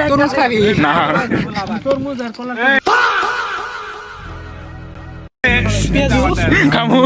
তরমুজ খাবি না তরমুজ আর কলা খামু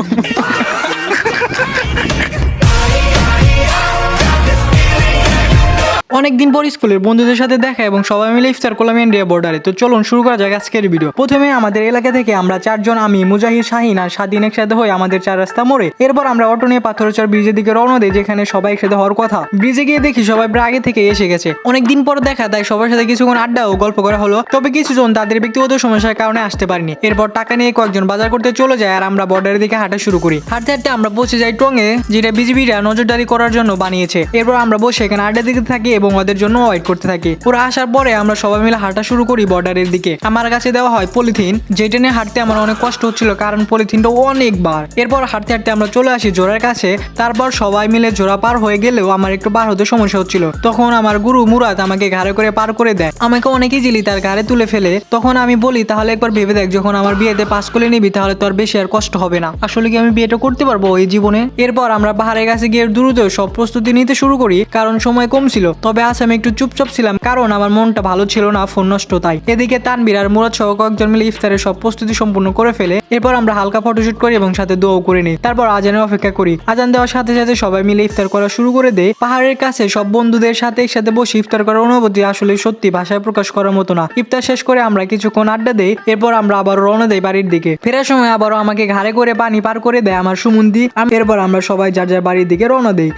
অনেকদিন পর স্কুলের বন্ধুদের সাথে দেখা এবং সবাই মিলে ইফতার করলাম ইন্ডিয়া বর্ডারে। তো চলুন শুরু করা যাক আজকের ভিডিও। প্রথমে আমাদের এলাকা থেকে আমরা চারজন, আমি, মুজাহিদ, শাহিন আর স্বাধীন একসাথে হয়ে আমাদের 4 রাস্তা মোড়ে। এরপর আমরা অটো নিয়ে পাথরচর ব্রিজের দিকে রওনা দিই, যেখানে সবাই একসাথে হওয়ার কথা। ব্রিজে গিয়ে দেখি সবাই প্রায় আগে থেকে এসে গেছে। অনেকদিন পর দেখা, তাই সবার সাথে কিছুক্ষণ আড্ডা ও গল্প করা হলো। তবে কিছুজন তাদের ব্যক্তিগত সমস্যার কারণে আসতে পারেনি। এরপর টাকা নিয়ে কয়েকজন বাজার করতে চলে যায় আর আমরা বর্ডারের দিকে হাঁটা শুরু করি। হাঁটতে হাঁটতে আমরা পৌঁছে যাই টঙ্গে, যেটা বিজিবিরা নজরদারি করার জন্য বানিয়েছে। এরপর আমরা বসে এখানে আড্ডা দিতে থাকি এবং ওদের জন্য করতে থাকি। ওরা আসার পরে আমরা সবাই মিলে হাঁটা শুরু করি বর্ডারের দিকে। আমার কাছে দেওয়া হয় পলিথিন, যেটা নিয়ে হাঁটতে আমার অনেক কষ্ট হচ্ছিল, কারণ পলিথিনটা অনেকবার। এরপর হাঁটতে হাঁটতে আমরা চলে আসি জোড়ার কাছে। তারপর সবাই মিলে জোড়া পার হয়ে গেলেও আমার একটু পার হতে সমস্যা হচ্ছিল। তখন আমার গুরু মুরাদ আমাকে ঘাড়ে করে পার করে দেয়, আমাকে অনেক ইজিলি তার ঘাড়ে তুলে ফেলে। তখন আমি বলি, তাহলে একবার ভেবে দেখ, যখন আমার বিয়েতে পাস করে নিবি তাহলে তো আর বেশি আর কষ্ট হবে না। আসলে কি আমি বিয়েটা করতে পারবো এই জীবনে? এরপর আমরা পাহাড়ের কাছে গিয়ে দ্রুত সব প্রস্তুতি নিতে শুরু করি, কারণ সময় কম ছিল। তবে আজ আমি একটু চুপচাপ ছিলাম, কারণ আমার মনটা ভালো ছিল না, ফোন নষ্ট তাই। এদিকে তানবীর আর মুরাদ সহ কয়েকজন মিলে ইফতারের সব প্রস্তুতি সম্পূর্ণ করে ফেলে। এরপর আমরা হালকা ফটোশুট করি এবং সাথে দোয়াও করে নিই। তারপর আজানের অপেক্ষা করি। আজান দেওয়ার সাথে সাথে সবাই মিলে ইফতার করা শুরু করে দেয়। পাহাড়ের কাছে সব বন্ধুদের সাথে একসাথে বসে ইফতার করার অনুভূতি আসলে সত্যি ভাষায় প্রকাশ করার মতো না। ইফতার শেষ করে আমরা কিছুক্ষণ আড্ডা দেই। এরপর আমরা আবার রওনা দেই বাড়ির দিকে। ফেরার সময় আবারও আমাকে ঘাড়ে করে পানি পার করে দেয় আমার সুমন্দি। এরপর আমরা সবাই যার যার বাড়ির দিকে রওনা দেই।